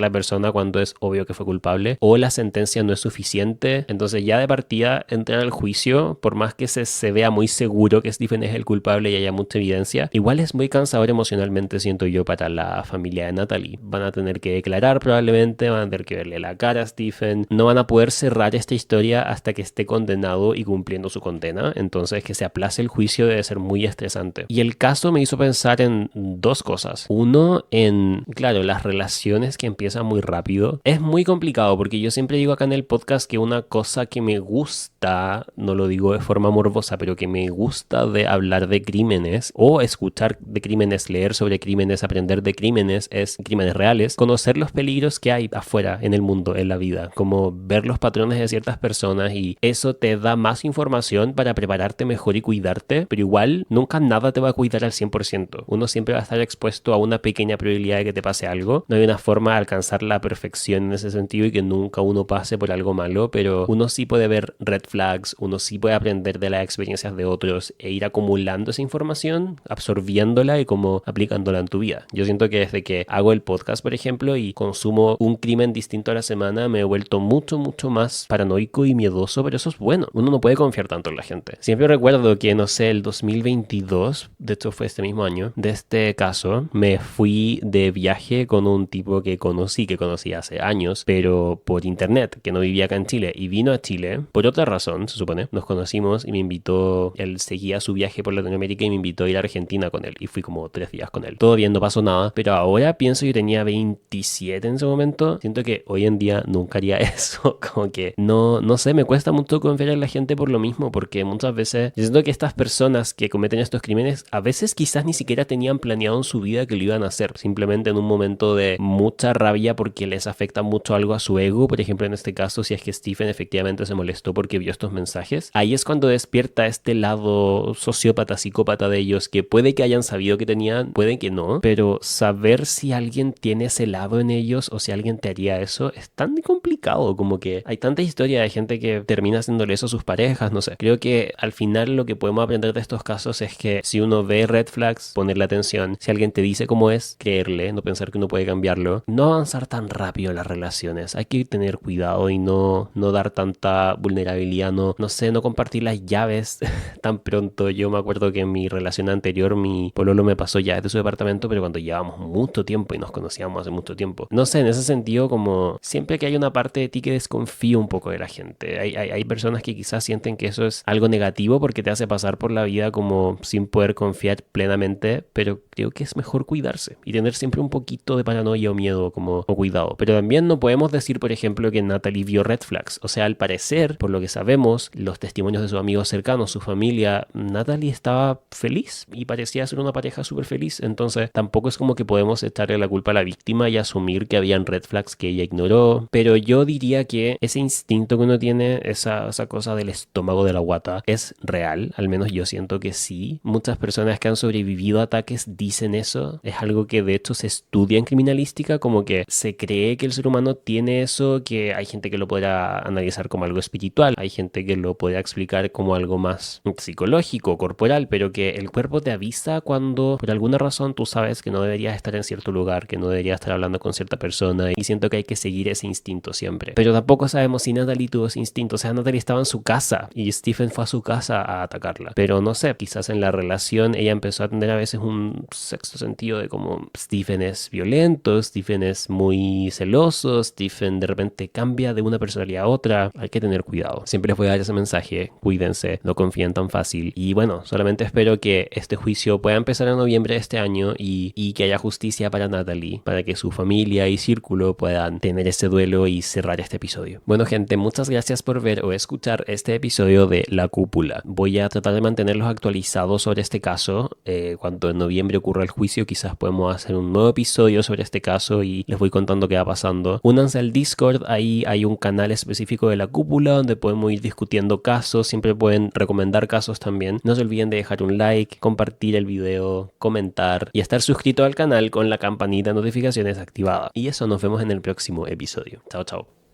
la persona cuando es obvio que fue culpable, o la sentencia no es suficiente. Entonces ya de partida entrar al juicio, por más que se vea muy seguro que Stephen es el culpable y haya mucha evidencia, igual es muy cansador emocionalmente, siento yo, para la familia de Natalie. Van a tener que declarar probablemente, van a tener que verle la cara a Stephen, no van a poder cerrar esta historia hasta que esté condenado y cumpliendo su condena. Entonces que se aplace el juicio debe ser muy estresante. Y el caso me hizo pensar en dos cosas. Uno, en, claro, las relaciones que empiezan muy rápido. Es muy complicado porque yo siempre digo acá en el podcast que una cosa que me gusta, no lo digo de forma morbosa, pero que me gusta de hablar de crímenes o escuchar de crímenes, leer sobre crímenes, aprender de crímenes, es crímenes reales, conocer los peligros que hay afuera en el mundo, en la vida, como ver los patrones de ciertas personas, y eso te da más información para prepararte mejor y cuidarte, pero igual nunca nada te va a cuidar al 100%. Uno siempre va a estar expuesto a una pequeña probabilidad de que te pase algo. No hay una forma de alcanzar la perfección en ese sentido y que nunca uno pase por algo malo, pero uno sí puede ver red flags, uno sí puede aprender de las experiencias de otros e ir acumulando esa información, absorbiéndola y como aplicándola en tu vida. Yo siento que desde que hago el podcast, por ejemplo, y consumo un crimen distinto a la semana, me he vuelto mucho más paranoico y miedoso, pero eso es bueno. Uno no puede confiar tanto en la gente. Siempre recuerdo que, no sé, el 2022, de hecho fue este mismo año, de este caso, me fui de viaje con un tipo que conocí hace años, pero por internet, que no vivía acá en Chile, y vino a Chile por otra razón, se supone. Nos conocimos y me invitó, él seguía su viaje por Latinoamérica y me invitó a ir a Argentina con él, y fui como 3 días con él. Todo bien, no pasó nada, pero ahora pienso, yo tenía 27 en ese momento, siento que hoy en día nunca haría eso, como que no sé, me cuesta mucho confiar en la gente por lo mismo, porque muchas veces yo siento que estas personas que cometen estos crímenes a veces quizás ni siquiera tenían planeado en su vida que lo iban a hacer, simplemente en un momento de mucha rabia porque les afecta mucho algo a su ego. Por ejemplo, en este caso, si es que Stephen efectivamente se molestó porque vio estos mensajes, ahí es cuando despierta este lado sociópata, psicópata de ellos, que puede que hayan sabido que tenían, puede que no, pero saber si alguien tiene ese lado en ellos o si alguien te haría eso es tan complicado. Como que hay tanta historia de gente que termina haciéndole eso a sus parejas, no sé. Creo que al final lo que podemos aprender de estos casos es que si uno ve red flags, ponerle atención. Si alguien te dice cómo es, creerle, no pensar que uno puede cambiarlo. No avanzar tan rápido en las relaciones. Hay que tener cuidado y no dar tanta vulnerabilidad, no sé, no compartir las llaves tan pronto. Yo me acuerdo que en mi relación anterior, mi pololo me pasó llaves de su departamento, pero cuando llevábamos mucho tiempo y nos conocíamos hace mucho tiempo. No sé, en ese sentido, como siempre que hay una parte de ti que desconfía un poco de la gente. Hay personas que quizás sienten que eso es algo negativo porque te hace pasar por la vida como sin poder confiar plenamente, pero creo que es mejor cuidarse y tener siempre un poquito de paranoia o miedo como o cuidado. Pero también no podemos decir, por ejemplo, que Natalie vio red flags. O sea, al parecer, por lo que sabemos, los testimonios de sus amigos cercanos, su familia, Natalie estaba feliz y parecía ser una pareja súper feliz. Entonces tampoco es como que podemos echarle la culpa a la víctima y asumir que habían red flags que ella ignoró. Pero yo diría que ese instinto que uno tiene, esa cosa del estómago, de la guata, es real. Al menos yo siento que sí. Muchas personas que han sobrevivido a ataques dicen eso. Es algo que de hecho se estudia en criminalística, como que se cree que el ser humano tiene eso, que hay gente que lo podrá analizar como algo espiritual, hay gente que lo podrá explicar como algo más psicológico, corporal, pero que el cuerpo te avisa cuando por alguna razón tú sabes que no deberías estar en cierto lugar, que no deberías estar hablando con cierta persona, y siento que hay que seguir ese instinto siempre. Pero tampoco sabemos si Natalie tuvo ese instinto. O sea, Natalie estaba en su casa y Stephen fue a su casa a atacarla, pero no sé, quizás en la relación ella empezó a tener a veces un sexto sentido de como Stephen es violento, Stephen es muy celoso, Stephen de repente cambia de una personalidad a otra. Hay que tener cuidado. Siempre les voy a dar ese mensaje. coraje, cuídense, no confíen tan fácil. Y bueno, solamente espero que este juicio pueda empezar en noviembre de este año y que haya justicia para Natalie, para que su familia y círculo puedan tener ese duelo y cerrar este episodio. Bueno, gente, muchas gracias por ver o escuchar este episodio de La Cúpula. Voy a tratar de mantenerlos actualizados sobre este caso. Cuando en noviembre ocurra el juicio, quizás podemos hacer un nuevo episodio sobre este caso y les voy contando qué va pasando. Únanse al Discord, ahí hay un canal específico de La Cúpula donde podemos ir discutiendo casos, siempre pueden recomendar casos también. No se olviden de dejar un like, compartir el video, comentar y estar suscrito al canal con la campanita de notificaciones activada. Y eso, nos vemos en el próximo episodio. Chao, chao.